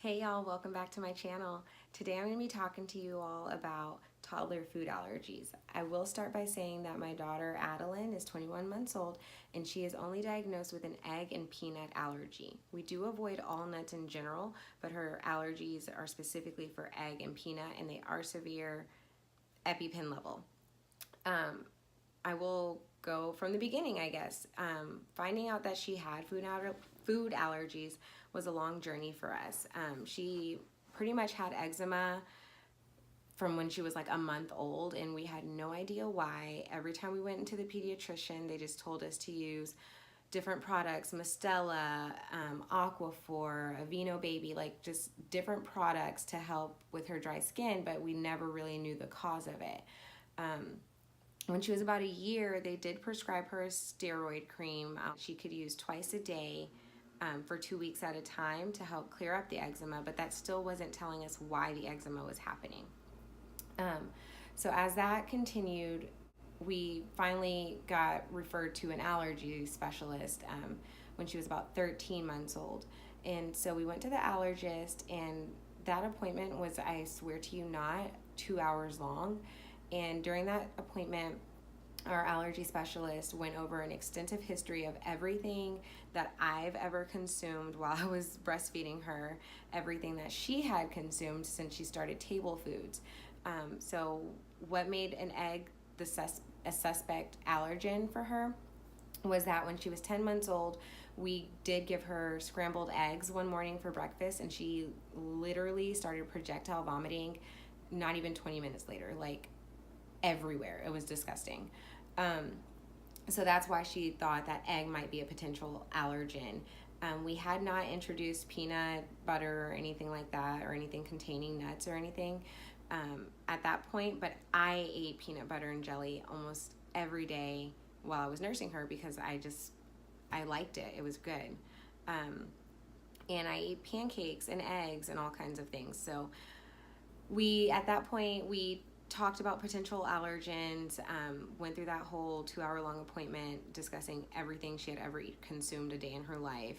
Hey y'all, welcome back to my channel. Today I'm going to be talking to you all about toddler food allergies. I will start by saying that my daughter Adeline is 21 months old and she is only diagnosed with an egg and peanut allergy. We do avoid all nuts in general, but her allergies are specifically for egg and peanut and they are severe epi-pen level. I will go from the beginning, I guess. Finding out that she had food allergies was a long journey for us. She pretty much had eczema from when she was like a month old, and we had no idea why. Every time we went into the pediatrician, they just told us to use different products, Mistela, Aquaphor, Aveeno Baby, like just different products to help with her dry skin, but we never really knew the cause of it. When she was about a year, they did prescribe her a steroid cream she could use twice a day for 2 weeks at a time to help clear up the eczema, but that still wasn't telling us why the eczema was happening. So as that continued, we finally got referred to an allergy specialist when she was about 13 months old. And so we went to the allergist, and that appointment was, I swear to you not, 2 hours long. And during that appointment, our allergy specialist went over an extensive history of everything that I've ever consumed while I was breastfeeding her, everything that she had consumed since she started table foods. So what made an egg a suspect allergen for her was that when she was 10 months old, we did give her scrambled eggs one morning for breakfast, and she literally started projectile vomiting not even 20 minutes later, like everywhere. It was disgusting. So that's why she thought that egg might be a potential allergen. We had not introduced peanut butter or anything like that, or anything containing nuts or anything at that point, but I ate peanut butter and jelly almost every day while I was nursing her because I liked it. It was good. And I ate pancakes and eggs and all kinds of things. So at that point, we talked about potential allergens, went through that whole 2-hour-long appointment discussing everything she had ever consumed a day in her life.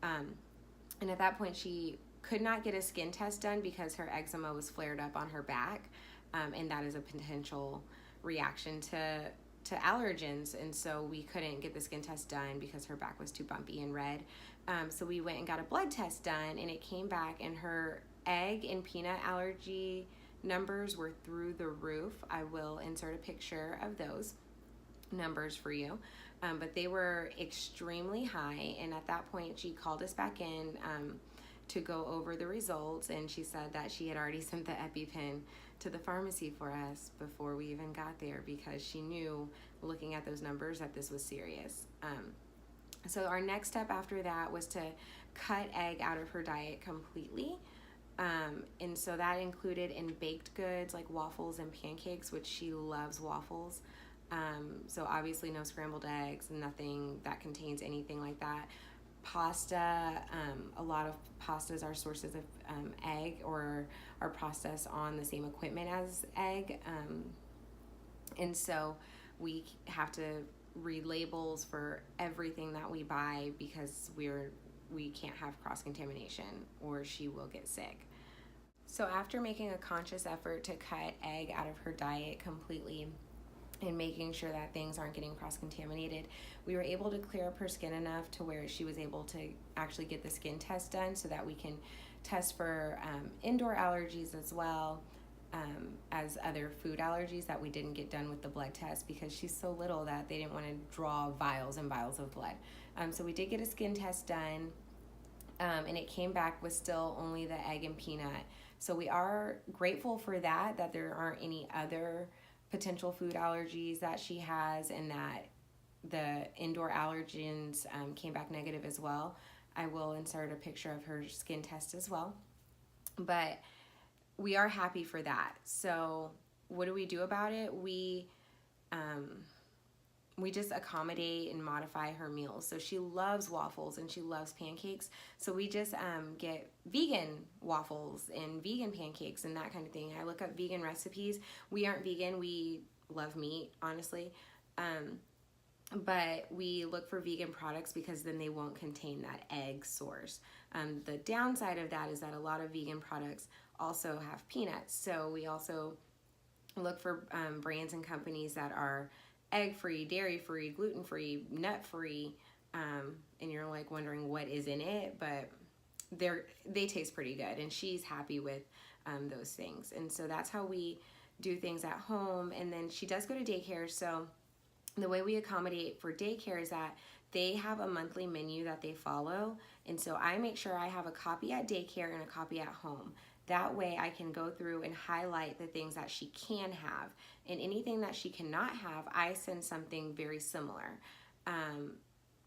And at that point, she could not get a skin test done because her eczema was flared up on her back, and that is a potential reaction to allergens. And so we couldn't get the skin test done because her back was too bumpy and red. So we went and got a blood test done, and it came back, and her egg and peanut allergy numbers were through the roof. I will insert a picture of those numbers for you, but they were extremely high. And at that point, she called us back in to go over the results, and she said that she had already sent the epi-pen to the pharmacy for us before we even got there because she knew, looking at those numbers, that this was serious. So our next step after that was to cut egg out of her diet completely. And so that included in baked goods like waffles and pancakes, which she loves waffles. So obviously no scrambled eggs, nothing that contains anything like that. Pasta, a lot of pastas are sources of egg or are processed on the same equipment as egg. And so we have to read labels for everything that we buy because we can't have cross-contamination or she will get sick. So after making a conscious effort to cut egg out of her diet completely and making sure that things aren't getting cross-contaminated, we were able to clear up her skin enough to where she was able to actually get the skin test done so that we can test for indoor allergies as well as other food allergies that we didn't get done with the blood test because she's so little that they didn't want to draw vials and vials of blood. So we did get a skin test done, and it came back with still only the egg and peanut. So we are grateful for that there aren't any other potential food allergies that she has, and that the indoor allergens came back negative as well. I will insert a picture of her skin test as well. But we are happy for that. So what do we do about it? We just accommodate and modify her meals. So she loves waffles and she loves pancakes. So we just get vegan waffles and vegan pancakes and that kind of thing. I look up vegan recipes. We aren't vegan. We love meat, honestly. but we look for vegan products because then they won't contain that egg source. The downside of that is that a lot of vegan products also have peanuts. So we also look for brands and companies that are egg-free, dairy-free, gluten-free, nut-free, and you're like wondering what is in it, but they taste pretty good, and she's happy with those things. And so that's how we do things at home. And then she does go to daycare, so the way we accommodate for daycare is that they have a monthly menu that they follow, and so I make sure I have a copy at daycare and a copy at home. That way I can go through and highlight the things that she can have, and anything that she cannot have, I send something very similar,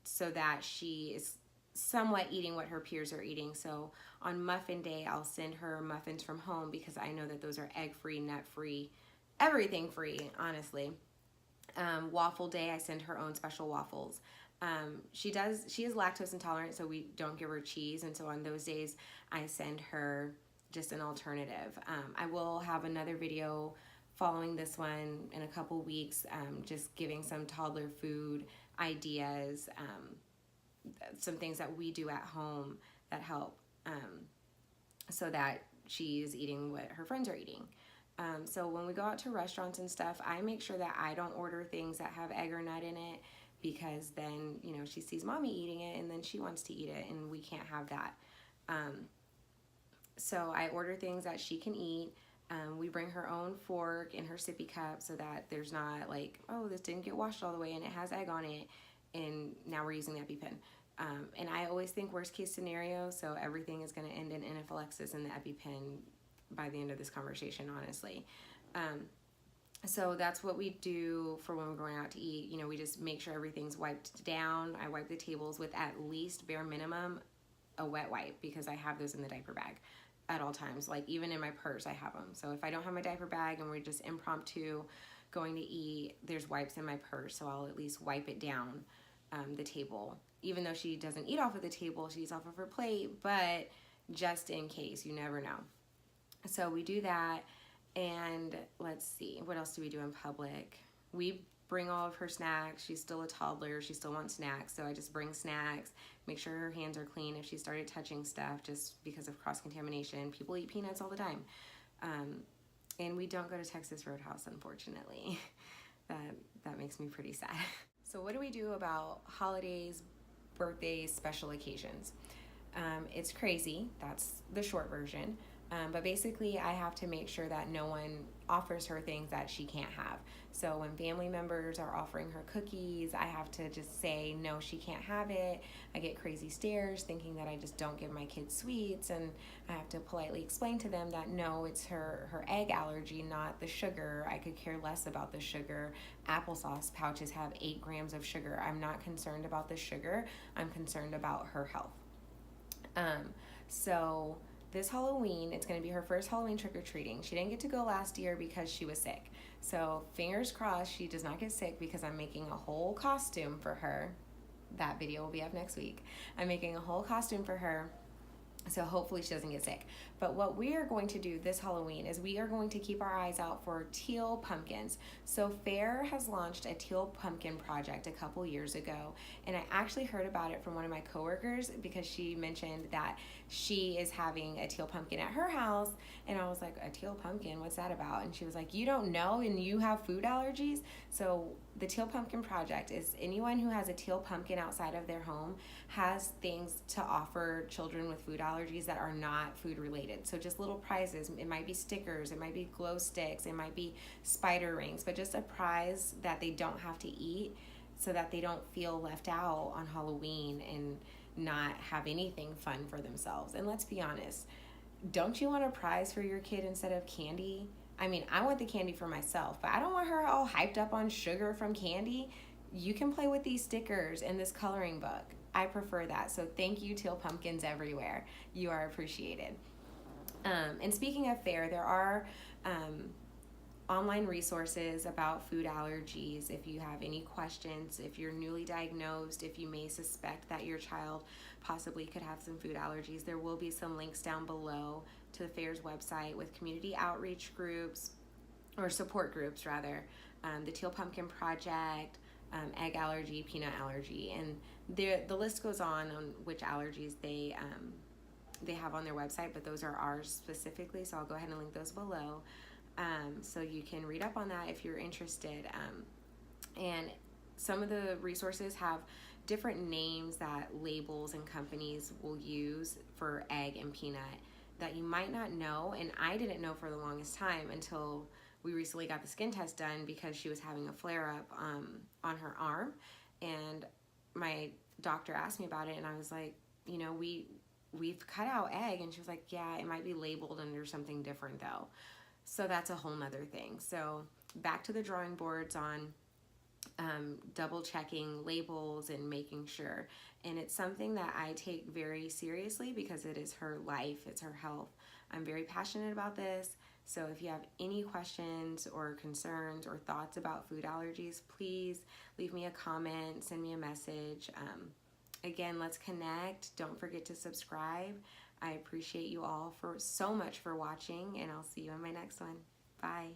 so that she is somewhat eating what her peers are eating. So on muffin day, I'll send her muffins from home because I know that those are egg-free, nut-free, everything free, honestly. Waffle day, I send her own special waffles. She is lactose intolerant, so we don't give her cheese, and so on those days I send her just an alternative. I will have another video following this one in a couple weeks, just giving some toddler food ideas, some things that we do at home that help, so that she's eating what her friends are eating. So when we go out to restaurants and stuff, I make sure that I don't order things that have egg or nut in it, because then, you know, she sees mommy eating it and then she wants to eat it, and we can't have that. So I order things that she can eat. We bring her own fork and her sippy cup so that there's not like, oh, this didn't get washed all the way and it has egg on it, and now we're using the epi-pen. And I always think worst case scenario, so everything is going to end in anaphylaxis in the epi-pen by the end of this conversation, honestly. So that's what we do for when we're going out to eat. You know, we just make sure everything's wiped down. I wipe the tables with at least bare minimum a wet wipe, because I have those in the diaper bag at all times. Like even in my purse, I have them. So if I don't have my diaper bag and we're just impromptu going to eat, there's wipes in my purse, so I'll at least wipe it down the table. Even though she doesn't eat off of the table, she eats off of her plate, but just in case, you never know. So we do that, and let's see, what else do we do in public? We bring all of her snacks. She's still a toddler. She still wants snacks, so I just bring snacks, make sure her hands are clean if she started touching stuff, just because of cross-contamination. People eat peanuts all the time. And we don't go to Texas Roadhouse, unfortunately. That makes me pretty sad. So what do we do about holidays, birthdays, special occasions? It's crazy. That's the short version. But basically, I have to make sure that no one offers her things that she can't have. So when family members are offering her cookies, I have to just say, no, she can't have it. I get crazy stares thinking that I just don't give my kids sweets, and I have to politely explain to them that no, it's her egg allergy, not the sugar. I could care less about the sugar. Applesauce pouches have 8 grams of sugar. I'm not concerned about the sugar. I'm concerned about her health. So this Halloween, it's going to be her first Halloween trick-or-treating. She didn't get to go last year because she was sick. So fingers crossed she does not get sick, because I'm making a whole costume for her. That video will be up next week. I'm making a whole costume for her, so hopefully she doesn't get sick. But what we are going to do this Halloween is we are going to keep our eyes out for teal pumpkins. So FAIR has launched a teal pumpkin project a couple years ago, and I actually heard about it from one of my coworkers, because she mentioned that she is having a teal pumpkin at her house, and I was like, a teal pumpkin, what's that about? And she was like, you don't know, and you have food allergies? So the Teal Pumpkin Project is anyone who has a teal pumpkin outside of their home has things to offer children with food allergies that are not food related. So just little prizes. It might be stickers, it might be glow sticks, it might be spider rings, but just a prize that they don't have to eat, so that they don't feel left out on Halloween and not have anything fun for themselves. And let's be honest, don't you want a prize for your kid instead of candy? I mean, I want the candy for myself, but I don't want her all hyped up on sugar from candy. You can play with these stickers and this coloring book. I prefer that. So thank you, teal pumpkins everywhere. You are appreciated. And speaking of FAIR, there are online resources about food allergies. If you have any questions, if you're newly diagnosed, if you may suspect that your child possibly could have some food allergies, there will be some links down below to the FAIR's website with community outreach groups, or support groups rather, the Teal Pumpkin Project, egg allergy, peanut allergy, and the list goes on which allergies they have on their website, but those are ours specifically, so I'll go ahead and link those below. So you can read up on that if you're interested. And some of the resources have different names that labels and companies will use for egg and peanut that you might not know, and I didn't know for the longest time until we recently got the skin test done because she was having a flare-up on her arm, and my doctor asked me about it, and I was like, you know, we've cut out egg, and she was like, yeah, it might be labeled under something different though. So that's a whole nother thing. So back to the drawing boards on double checking labels and making sure. And it's something that I take very seriously because it is her life, it's her health. I'm very passionate about this. So if you have any questions or concerns or thoughts about food allergies, please leave me a comment, send me a message. Again, let's connect. Don't forget to subscribe. I appreciate you all so much for watching, and I'll see you in my next one. Bye.